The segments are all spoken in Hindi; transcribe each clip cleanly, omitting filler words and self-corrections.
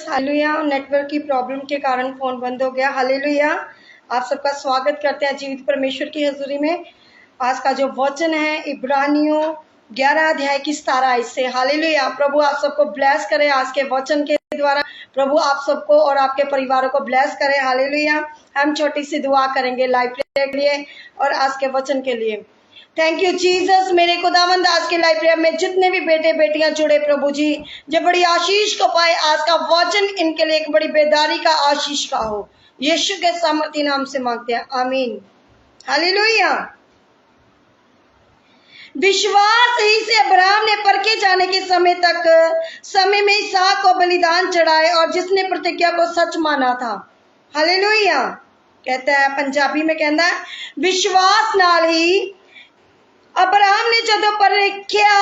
जीसस। हालेलुया। नेटवर्क की प्रॉब्लम के कारण फोन बंद हो गया। हालेलुया। आप सबका स्वागत करते हैं जीवित परमेश्वर की हजूरी में। आज का जो वचन है इब्रानियों 11 अध्याय की 17 आयत से। हालेलुया। प्रभु आप सबको ब्लेस करे आज के वचन के द्वारा। प्रभु आप सबको और आपके परिवारों को ब्लेस करे। हालेलुया। हम छोटी सी दुआ करेंगे लाइव के लिए और आज के वचन के लिए। Thank you Jesus. मेरे खुदावंद आज के लाइव प्रेयर में जितने भी बेटे बेटियां जुड़े प्रभु जी, जब बड़ी आशीष को पाए, आज का वचन इनके लिए एक बड़ी बेदारी का आशीष का हो। यीशु के सामर्थी नाम से मांगते हैं, आमीन। हालेलुया। विश्वास ही से अब्राहम ने परखे जाने के समय में इसहाक को बलिदान चढ़ाए और जिसने प्रतिज्ञा को सच माना था। हालेलुया। कहता है, पंजाबी में कहता है, विश्वास नाल ही अब्राहम ने जदों परखिया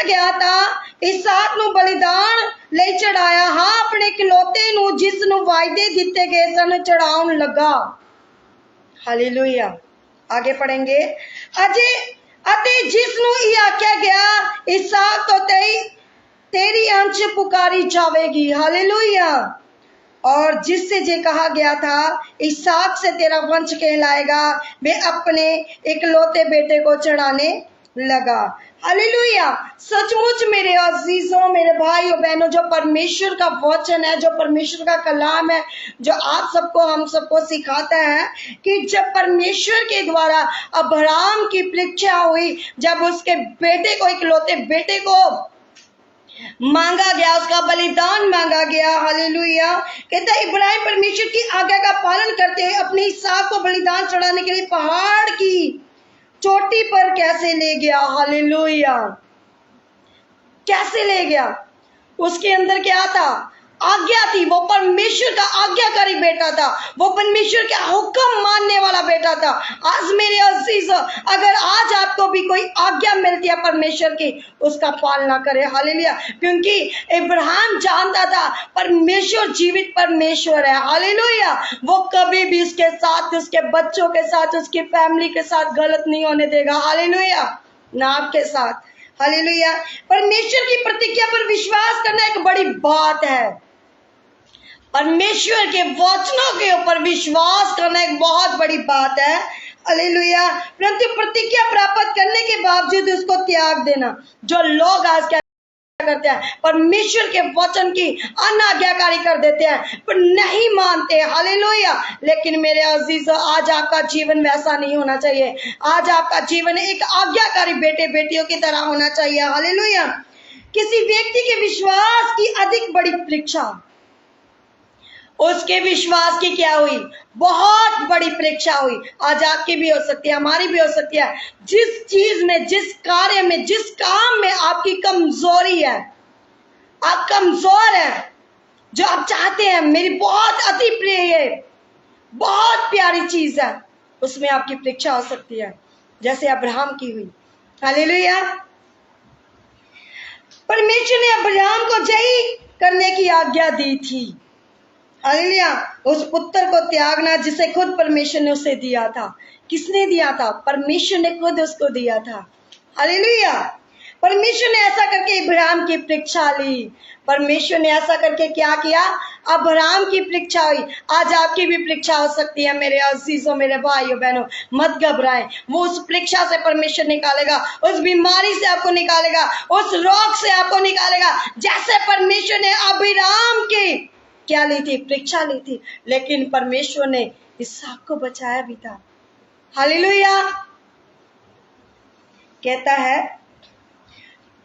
गया था इसहाक ਨੂੰ बलिदान ਲਈ चढ़ाया। हाँ, अपने इकलौते ਨੂੰ जिस ਨੂੰ वायदे दिते गए सन चढ़ाउन लगा। हालेलुया। आगे पढ़ेंगे। अते जिस ਨੂੰ ਇਹ आख्या गया इसहाक तो तेरी अंश पुकारी जावेगी। हालेलुया। और जिससे जे कहा गया था इसहाक से तेरा वंश कहलाएगा, वे अपने इकलौते बेटे को चढ़ाने लगा। हालेलुया। सचमुच मेरे अजीजों, मेरे भाई और बहनों, जो परमेश्वर का वचन है, जो परमेश्वर का कलाम है, जो आप सबको हम सबको सिखाता है कि जब परमेश्वर के द्वारा अब्राहम की परीक्षा हुई, जब उसके बेटे को, इकलौते बेटे को मांगा गया, उसका बलिदान मांगा गया। हालेलुया। कहता है इब्राहिम परमेश्वर की आज्ञा का पालन करते हुए अपने इसहाक को बलिदान चढ़ाने के लिए पहाड़ की चोटी पर कैसे ले गया। हालेलुया। कैसे ले गया? उसके अंदर क्या था? आज्ञा थी। वो परमेश्वर का आज्ञाकारी बेटा था, वो परमेश्वर के हुक्म मानने वाला बेटा था। आज मेरे अजीज, अगर आज आपको भी कोई आज्ञा मिलती है परमेश्वर की, उसका पालना करे। हालेलुया। क्योंकि इब्राहिम जानता था परमेश्वर जीवित परमेश्वर है। हालेलुया। वो कभी भी उसके साथ, उसके बच्चों के साथ, उसकी फैमिली के साथ गलत नहीं होने देगा। हालेलुया। ना आपके साथ। हालेलुया। परमेश्वर की प्रतिज्ञा पर विश्वास करना एक बड़ी बात है। परमेश्वर के वचनों के ऊपर विश्वास करना एक बहुत बड़ी बात है। हालेलुया। परंतु प्रतिज्ञा प्राप्त करने के बावजूद उसको त्याग देना, जो लोग आज क्या करते हैं, परमेश्वर के वचन की अनाज्ञाकारी कर देते हैं, पर नहीं मानते। हालेलुया। लेकिन मेरे अजीज, आज आपका जीवन वैसा नहीं होना चाहिए। आज आपका जीवन एक आज्ञाकारी बेटे बेटियों की तरह होना चाहिए। हालेलुया। किसी व्यक्ति के विश्वास की अधिक बड़ी परीक्षा उसके विश्वास की क्या हुई? बहुत बड़ी परीक्षा हुई। आज आपकी भी हो सकती है, हमारी भी हो सकती है। जिस चीज में, जिस कार्य में, जिस काम में आपकी कमजोरी है, आप कमजोर है, जो आप चाहते हैं मेरी बहुत अति प्रिय है, बहुत प्यारी चीज है, उसमें आपकी परीक्षा हो सकती है, जैसे अब्राहम की हुई। हालेलुया। परमेश्वर ने अब्राहम को जय करने की आज्ञा दी थी। हालेलुया। उस पुत्र को त्यागना जिसे खुद परमेश्वर ने उसे दिया था। किसने दिया था? परमेश्वर ने खुद उसको दिया था। हालेलुया। परमेश्वर ने ऐसा करके इब्राहिम की परीक्षा ली। परमेश्वर ने ऐसा करके क्या किया? अब्राहम की परीक्षा हुई। आज आपकी भी परीक्षा हो सकती है मेरे अजीजों, मेरे भाइयों बहनों। मत घबराएं। वो उस परीक्षा से परमेश्वर निकालेगा, उस बीमारी से आपको निकालेगा, उस रोग से आपको निकालेगा, जैसे परमेश्वर ने अब्राहम की क्या ली थी? परीक्षा ली थी। लेकिन परमेश्वर ने इसहाक को बचाया भी था। हालेलुया। कहता है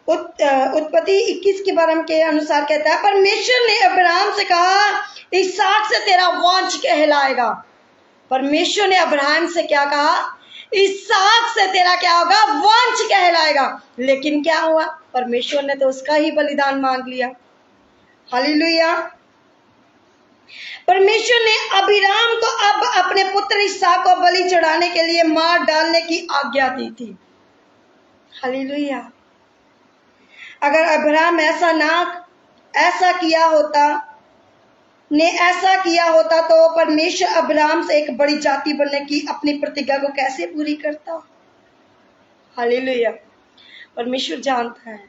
उत्पत्ति 21 के बारे के अनुसार कहता है, परमेश्वर ने अब्राहम से कहा इसहाक से तेरा वंश कहलाएगा। परमेश्वर ने अब्राहम से क्या कहा? इसहाक से तेरा क्या होगा? वंश कहलाएगा। लेकिन क्या हुआ? परमेश्वर ने तो उसका ही बलिदान मांग लिया। हालेलुया। परमेश्वर ने अब्राहम को अब अपने पुत्र इसहाक को बलि चढ़ाने के लिए मार डालने की आज्ञा दी थी। हालेलुया। अगर अब्राहम ऐसा किया होता तो परमेश्वर अब्राहम से एक बड़ी जाति बनने की अपनी प्रतिज्ञा को कैसे पूरी करता? हालेलुया। परमेश्वर जानता है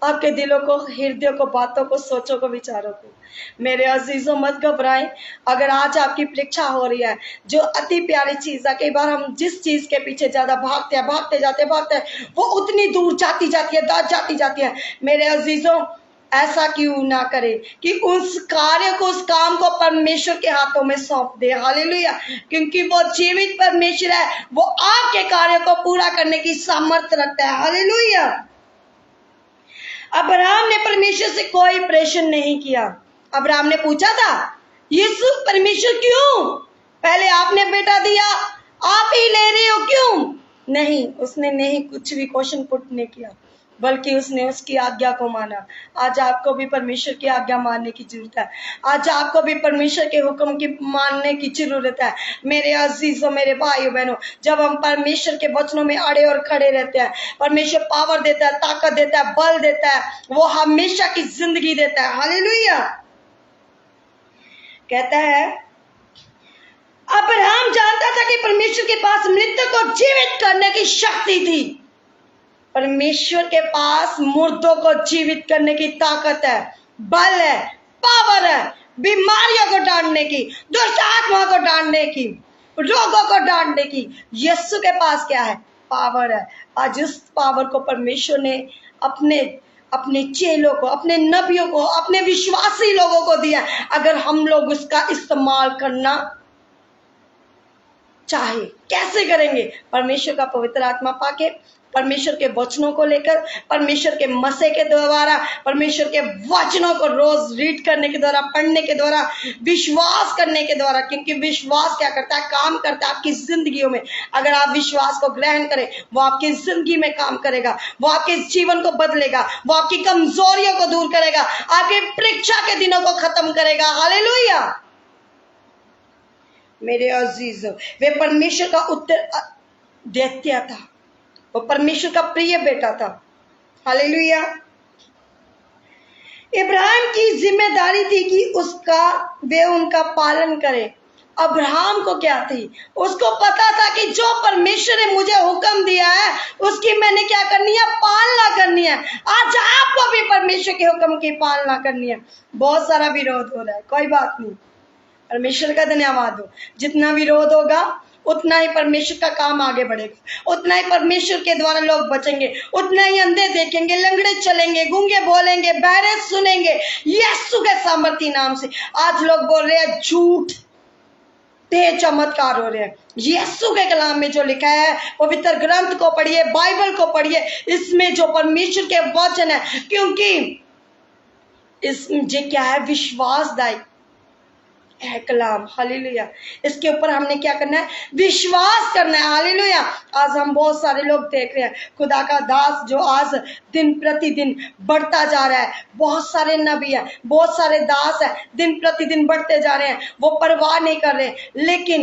आपके दिलों को, हृदयों को, बातों को, सोचों को, विचारों को। मेरे अजीजों, मत घबराएं। अगर आज आपकी परीक्षा हो रही है, जो अति प्यारी चीज है, कई बार हम जिस चीज के पीछे ज्यादा भागते हैं, भागते हैं, वो उतनी दूर जाती जाती है, जाती जाती है। मेरे अजीजों, ऐसा क्यों ना करे कि उस कार्य को, उस काम को परमेश्वर के हाथों में सौंप दे। हालेलुया। क्योंकि वो जीवित परमेश्वर है, वो आपके कार्य को पूरा करने की सामर्थ्य रखता है। हालेलुया। अब्राहम ने परमेश्वर से कोई प्रश्न नहीं किया। अब्राहम ने पूछा था, यीशु परमेश्वर क्यों? पहले आपने बेटा दिया, आप ही ले रहे हो, क्यों? नहीं, उसने नहीं कुछ भी क्वेश्चन पुट नहीं किया, बल्कि उसने उसकी आज्ञा को माना। आज आपको भी परमेश्वर की आज्ञा मानने की जरूरत है। आज आपको भी परमेश्वर के हुक्म की मानने की जरूरत है। मेरे अजीजों, मेरे भाइयों बहनों, जब हम परमेश्वर के वचनों में अड़े और खड़े रहते हैं, परमेश्वर पावर देता है, ताकत देता है, बल देता है, वो हमेशा की जिंदगी देता है। हालेलुया। कहता है, अब्राहम जानता था कि परमेश्वर के पास मृतक को जीवित करने की शक्ति थी। परमेश्वर के पास मुर्दों को जीवित करने की ताकत है, बल है, पावर है, बीमारियों को डांटने की, दुष्ट आत्मा को डांटने की, रोगों को डांटने की। यीशु के पास क्या है? पावर है। आज उस पावर को परमेश्वर ने अपने चेलों को, अपने नबियों को, अपने विश्वासी लोगों को दिया। अगर हम लोग उसका इस्तेमाल करना चाहे, कैसे करेंगे? परमेश्वर का पवित्र आत्मा पाके, परमेश्वर के वचनों को लेकर, परमेश्वर के मसे के द्वारा, परमेश्वर के वचनों को रोज रीड करने के द्वारा, पढ़ने के द्वारा, विश्वास करने के द्वारा। क्योंकि विश्वास क्या करता है? काम करता है आपकी जिंदगियों में। अगर आप विश्वास को ग्रहण करें, वो आपकी जिंदगी में काम करेगा, वो आपके जीवन को बदलेगा, वो आपकी कमजोरियों को दूर करेगा, आपकी परीक्षा के दिनों को खत्म करेगा। हालेलुया। मेरे अजीज, वे परमेश्वर का उत्तर दैत्य था, वो परमेश्वर का प्रिय बेटा था। हालेलुया। इब्राहिम की जिम्मेदारी थी कि वे उनका पालन करें। अब्राहम को क्या थी? उसको पता था कि जो परमेश्वर ने मुझे हुक्म दिया है, उसकी मैंने क्या करनी है? पालना करनी है। आज आपको भी परमेश्वर के हुक्म की पालना करनी है। बहुत सारा विरोध हो रहा है, कोई बात नहीं, परमेश्वर का धन्यवाद हो। जितना विरोध होगा, उतना ही परमेश्वर का काम आगे बढ़ेगा, उतना ही परमेश्वर के द्वारा लोग बचेंगे, उतना ही अंधे देखेंगे, लंगड़े चलेंगे, गूंगे बोलेंगे, बहरे सुनेंगे यीशु के सामर्थी नाम से। आज लोग बोल रहे हैं झूठ, ते चमत्कार हो रहे हैं। यीशु के कलाम में जो लिखा है, पवित्र ग्रंथ को पढ़िए, बाइबल को पढ़िए, इसमें जो परमेश्वर के वचन है, क्योंकि इसमें क्या है? विश्वासदायक है कलाम। हालेलुया। इसके ऊपर हमने क्या करना है? विश्वास करना है। हालेलुया। आज हम बहुत सारे लोग देख रहे हैं, खुदा का दास जो आज दिन प्रतिदिन बढ़ता जा रहा है, बहुत सारे नबी हैं, बहुत सारे दास हैं, दिन प्रतिदिन बढ़ते जा रहे हैं, वो परवाह नहीं कर रहे। लेकिन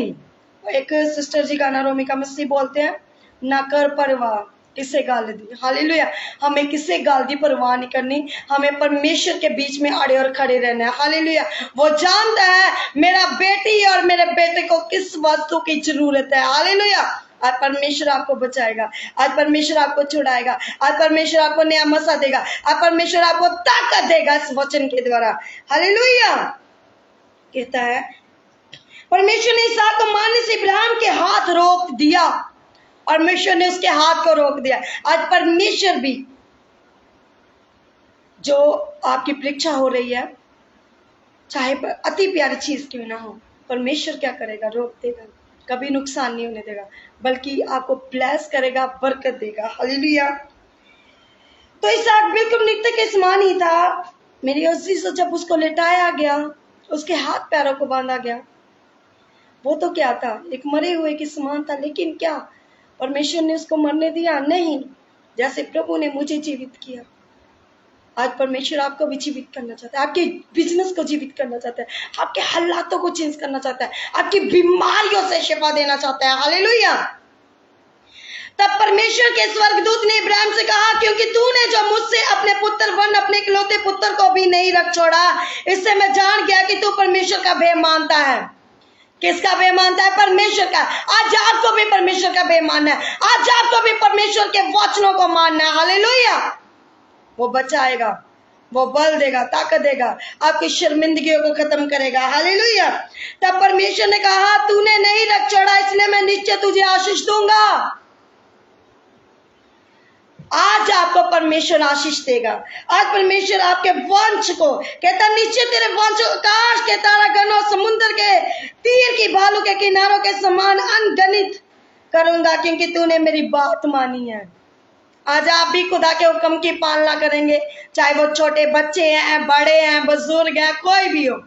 एक सिस्टर जी गाना रोमिका मसीह बोलते हैं, ना कर परवाह किसे गाल दी। हालेलुया। हमें किसे गाल दी परवाह नहीं करनी, हमें परमेश्वर के बीच में अड़े और खड़े रहना है। हालेलुया। वो जानता है मेरा बेटी और मेरे बेटे को किस वस्तु की जरूरत है। हालेलुया। आज परमेश्वर आपको बचाएगा, आज परमेश्वर आपको छुड़ाएगा, आज परमेश्वर आपको नया मसा देगा, आज परमेश्वर आपको ताकत देगा इस वचन के द्वारा। हालेलुया। कहता है, परमेश्वर ने इसहाक को मारने से इब्राहिम के हाथ रोक दिया। परमेश्वर ने उसके हाथ को रोक दिया। आज परमेश्वर भी, जो आपकी परीक्षा हो रही है, चाहे अति प्यारी चीज क्यों ना हो, परमेश्वर क्या करेगा? रोक देगा, कभी नुकसान नहीं होने देगा, बल्कि आपको ब्लेस करेगा, बरकत देगा। हालेलुया। तो इसहाक बिल्कुल मृतक के समान ही था। मेरी अजीजों, जब उसको लेटाया गया, उसके हाथ पैरों को बांधा गया, वो तो क्या था? एक मरे हुए के समान था। लेकिन क्या परमेश्वर ने उसको मरने दिया? नहीं। जैसे प्रभु ने मुझे जीवित किया, आज परमेश्वर आपको भी जीवित करना चाहता है, आपके बिजनेस को जीवित करना चाहता है, आपके हालातों को चेंज करना चाहता है, आपकी बीमारियों से शिफा देना चाहता है। हालेलुया। तब परमेश्वर के स्वर्गदूत ने इब्राहिम से कहा, क्योंकि तूने जो मुझसे अपने पुत्र वन, अपने इकलौते पुत्र को भी नहीं रख छोड़ा, इससे मैं जान गया कि तू परमेश्वर का भय मानता है। किसका भय मानता है? परमेश्वर का। आज आपको भी परमेश्वर का भय मानना है, आज आपको भी परमेश्वर के वचनों को मानना है। हालेलुया। वो बचाएगा, वो बल देगा, ताकत देगा, आपकी शर्मिंदगियों को खत्म करेगा। हालेलुया। तब परमेश्वर ने कहा, तूने नहीं रख चढ़ा इसलिए मैं निश्चय तुझे आशीष दूंगा। आज आपको परमेश्वर आशीष देगा। आज परमेश्वर आपके वंश को कहता, निश्चय तेरे वंश आकाश के तारागण और समुद्र के तीर की भालू के किनारों के समान अनगणित करूंगा, क्योंकि तूने मेरी बात मानी है। आज आप भी खुदा के हुक्म की पालना करेंगे, चाहे वो छोटे बच्चे हैं, बड़े हैं, बुजुर्ग हैं, कोई भी हो।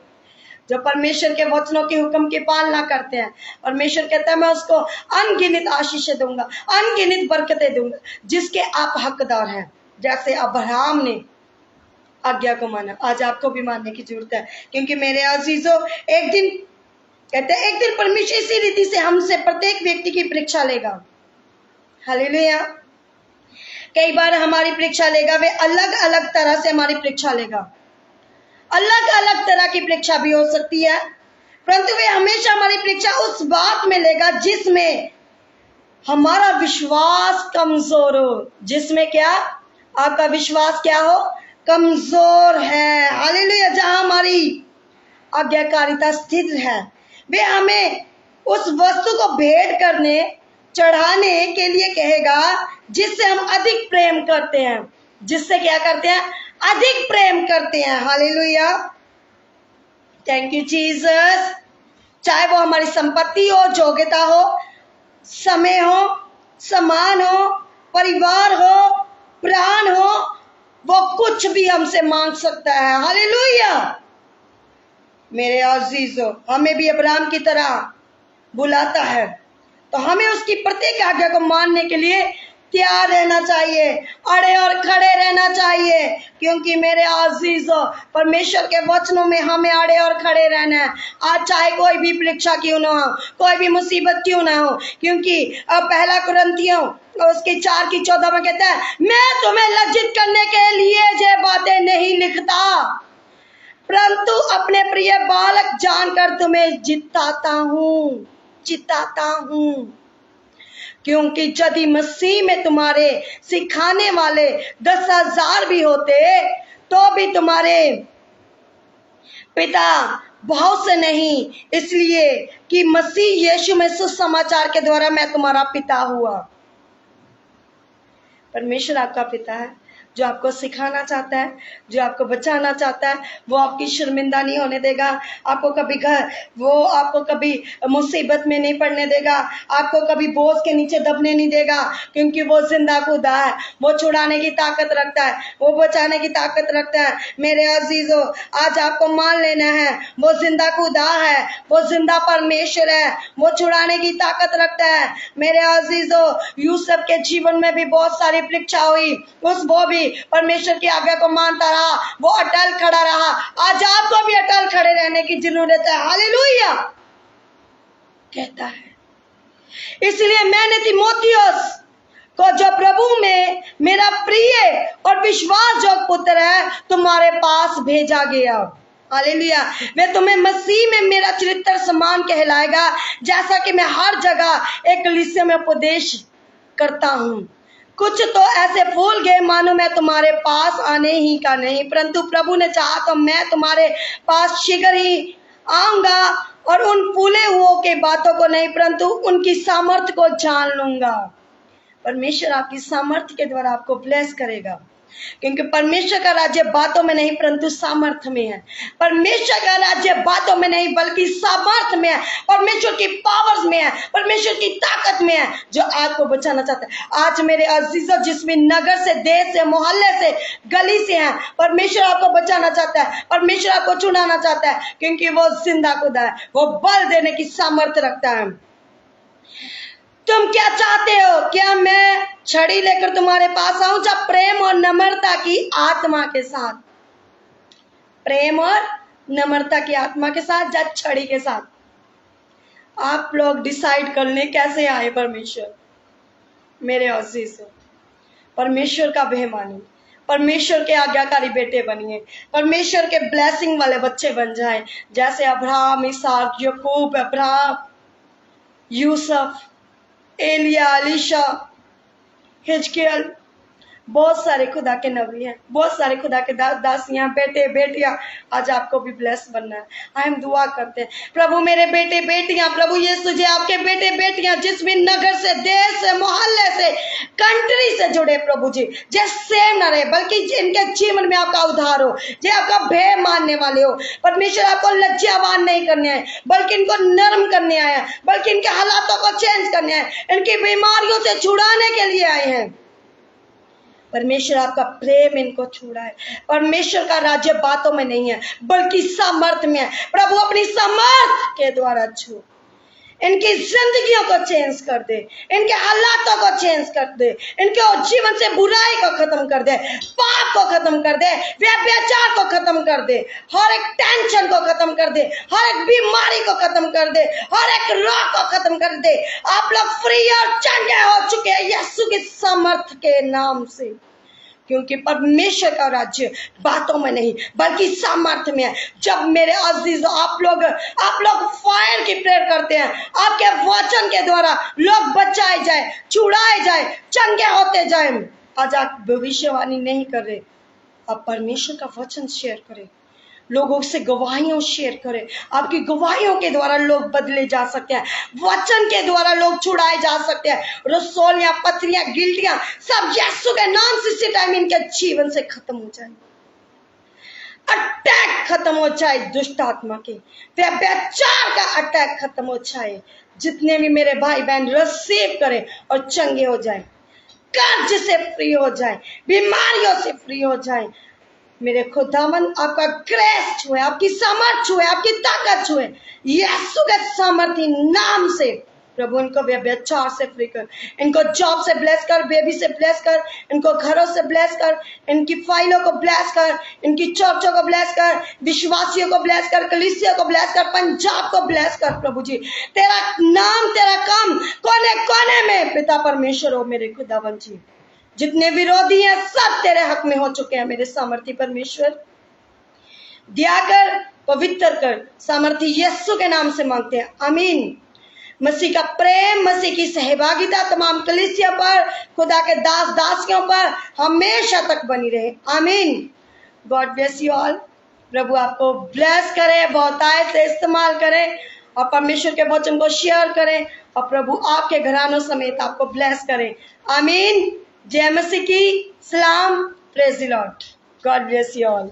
जो परमेश्वर के वचनों की हुक्म की पालना करते हैं, परमेश्वर कहता है मैं उसको अनगिनत आशीषें दूंगा, अनगिनत बरकतें दूंगा, जिसके आप हकदार हैं। जैसे अब्राहम ने आज्ञा को माना, आज आपको भी मानने की जरूरत है। क्योंकि मेरे अजीजों, एक दिन कहते हैं, एक दिन परमेश्वर इसी रीति से हमसे प्रत्येक व्यक्ति की परीक्षा लेगा। हालेलुया। कई बार हमारी परीक्षा लेगा, वे अलग अलग तरह से हमारी परीक्षा लेगा। अलग अलग तरह की परीक्षा भी हो सकती है, परंतु वे हमेशा हमारी परीक्षा उस बात में लेगा जिसमें हमारा विश्वास कमजोर हो। जिसमें क्या? आपका विश्वास क्या हो? कमजोर है। हालेलुया। जहां हमारी आज्ञाकारिता स्थित है, वे हमें उस वस्तु को भेंट करने, चढ़ाने के लिए कहेगा जिससे हम अधिक प्रेम करते हैं। जिससे क्या करते हैं? अधिक प्रेम करते हैं। हालेलुया। Thank you Jesus. चाहे वो हमारी संपत्ति हो, योग्यता हो, समय हो, सम्मान हो, परिवार हो, प्राण हो, वो कुछ भी हमसे मांग सकता है। हालेलुया। मेरे अजीजों, हमें भी अब्राहम की तरह बुलाता है, तो हमें उसकी प्रत्येक आज्ञा को मानने के लिए तैयार रहना चाहिए, अड़े और खड़े रहना चाहिए। क्योंकि मेरे अजीजों, परमेश्वर के वचनों में हमें अड़े और खड़े रहना है। आज चाहे कोई भी परीक्षा क्यों ना हो, कोई भी मुसीबत क्यों ना हो। क्योंकि अब पहला कुरिन्थियों उसकी 4:14 में कहता है, मैं तुम्हें लज्जित करने के लिए ये बातें नहीं लिखता, परंतु अपने प्रिय बालक जानकर तुम्हें जिताता हूँ। क्योंकि यदि मसीह में तुम्हारे सिखाने वाले 10,000 भी होते, तो भी तुम्हारे पिता बहुत से नहीं, इसलिए कि मसीह यीशु में सुसमाचार के द्वारा मैं तुम्हारा पिता हुआ। परमेश्वर आपका पिता है, जो आपको सिखाना चाहता है, जो आपको बचाना चाहता है। वो आपकी शर्मिंदा नहीं होने देगा, वो आपको कभी मुसीबत में नहीं पड़ने देगा, आपको कभी बोझ के नीचे दबने नहीं देगा। क्योंकि वो जिंदा खुदा है, वो छुड़ाने की ताकत रखता है, वो बचाने की ताकत रखता है। मेरे अजीजों, आज आपको मान लेना है, वो जिंदा खुदा है, वो जिंदा परमेश्वर है, वो छुड़ाने की ताकत रखता है। मेरे अजीजों, यूसुफ के जीवन में भी बहुत सारी परीक्षा हुई, वो भी परमेश्वर की आज्ञा को मानता रहा, वो अटल खड़ा रहा। आज आपको भी अटल खड़े रहने की जरूरत है। हालेलुया। कहता है, इसलिए मैंने तीमुथियुस को, जो प्रभु में मेरा प्रिय और विश्वासयोग्य पुत्र है, तुम्हारे पास भेजा गया। हालेलुया। वे तुम्हें मसीह में मेरा चरित्र समान कहलाएगा, जैसा कि मैं हर जगह एक कलीसिया में उपदेश करता हूँ। कुछ तो ऐसे फूल गए मानो मैं तुम्हारे पास आने ही का नहीं, परंतु प्रभु ने चाहा तो मैं तुम्हारे पास शीघ्र ही आऊंगा और उन फूले हुओं के बातों को नहीं, परंतु उनकी सामर्थ्य को जान लूंगा। परमेश्वर आपकी सामर्थ्य के द्वारा आपको ब्लेस करेगा, क्योंकि परमेश्वर का राज्य बातों में नहीं परंतु सामर्थ्य में है। परमेश्वर का राज्य बातों में नहीं बल्कि सामर्थ्य में है, परमेश्वर की पावर्स में है, परमेश्वर की ताकत में है, जो आपको बचाना चाहता है। आज मेरे अजीजों, जिस भी नगर से, देश से, मोहल्ले से, गली से हैं, परमेश्वर आपको बचाना चाहता है, परमेश्वर आपको छुड़ाना चाहता है, क्योंकि वो जिंदा खुदा है, वो बल देने की सामर्थ्य रखता है। तुम क्या चाहते हो? क्या मैं छड़ी लेकर तुम्हारे पास आऊं? जब प्रेम और नम्रता की आत्मा के साथ, प्रेम और नम्रता की आत्मा के साथ, या छड़ी के साथ? आप लोग डिसाइड कर लें कैसे आए परमेश्वर। मेरे अजीज, परमेश्वर का बेईमानी, परमेश्वर के आज्ञाकारी बेटे बनिए, परमेश्वर के ब्लेसिंग वाले बच्चे बन जाए, जैसे अब्राहम, इसहाक, याकूब, अब्राहम, यूसुफ, एलिया, एलीशा, हिजकियल, बहुत सारे खुदा के नबी हैं, बहुत सारे खुदा के दासियां, बेटे बेटियां, आज आपको भी ब्लेस बनना है। हम दुआ करते हैं, प्रभु मेरे बेटे बेटियां, प्रभु यीशु जी आपके बेटे बेटियां जिस भी नगर से, देश से, मोहल्ले से, कंट्री से जुड़े, प्रभु जी जिस सेम न रहे, बल्कि इनके जीवन में आपका उद्धार हो, जो आपका भय मानने वाले हो। परमेश्वर आपको लज्जावान नहीं करने आए, बल्कि इनको नरम करने आए हैं, बल्कि इनके हालातों को चेंज करने आए, इनकी बीमारियों से छुड़ाने के लिए आए हैं। परमेश्वर आपका प्रेम इनको छुड़ा है। परमेश्वर का राज्य बातों में नहीं है, बल्कि सामर्थ में है। प्रभु अपनी सामर्थ के द्वारा छू, इनकी जिंदगियों को चेंज कर दे, इनके हालातों को चेंज कर दे, इनके जीवन से बुराई को खत्म कर दे, पाप को खत्म कर दे, व्यभिचार को खत्म कर दे, हर एक टेंशन को खत्म कर दे, हर एक बीमारी को खत्म कर दे, हर एक रोग को खत्म कर दे। आप लोग फ्री और चंगे हो चुके हैं यीशु की सामर्थ के नाम से, क्योंकि परमेश्वर का राज्य बातों में नहीं बल्कि सामर्थ्य में है। जब मेरे अजीज आप लोग फायर की प्रेयर करते हैं, आपके वचन के द्वारा लोग बचाए जाए, छुड़ाए जाए, चंगे होते जाए। आज आप भविष्यवाणी नहीं कर रहे, आप परमेश्वर का वचन शेयर करें, लोगों से गवाहियों शेयर करें। आपकी गवाहियों के द्वारा लोग बदले जा सकते हैं, वचन के द्वारा लोग छुड़ाए जा सकते हैं। रसोलियां, पथरियां, गिल्टियां सब यीशु के नाम से इसी टाइम इनके जीवन से खत्म हो जाए, अटैक खत्म हो जाए, दुष्ट आत्मा के व्यभिचार का अटैक खत्म हो जाए। जितने भी मेरे भाई बहन रिसीव करें और चंगे हो जाए, कर्ज से फ्री हो जाए, बीमारियों से फ्री हो जाए। मेरे खुदावन आपका ग्रेस छुए, आपकी सामर्थ छुए, आपकी ताकत छुए, यीशु के सामर्थी नाम से। प्रभु इनको व्यभिचार से फ्री कर, इनको जॉब से ब्लेस कर, बेबी से ब्लेस कर, इनको घरों से ब्लेस कर, इनकी फाइलों को ब्लेस कर, इनकी चर्चों को ब्लेस कर, विश्वासियों को ब्लेस कर, कलीसिया को ब्लेस कर, पंजाब को ब्लेस कर। प्रभु जी तेरा नाम, तेरा काम कोने कोने में पिता परमेश्वर हो। मेरे खुदावन जी जितने विरोधी हैं सब तेरे हक में हो चुके हैं। मेरे सामर्थी परमेश्वर दिया कर, पवित्र कर, सामर्थी यीशु के नाम से मांगते हैं, आमीन। मसीह का प्रेम, मसीह की सहभागिता तमाम कलीसिया पर, खुदा के दास दासियों पर हमेशा तक बनी रहे, आमीन। God bless you all. प्रभु आपको ब्लेस करे, बहुतायत से इस्तेमाल करें और परमेश्वर के वचन को शेयर करें, और प्रभु आपके घरानों समेत आपको ब्लेस करें, आमीन। जय मसीह की सलाम, praise the Lord, God bless you all.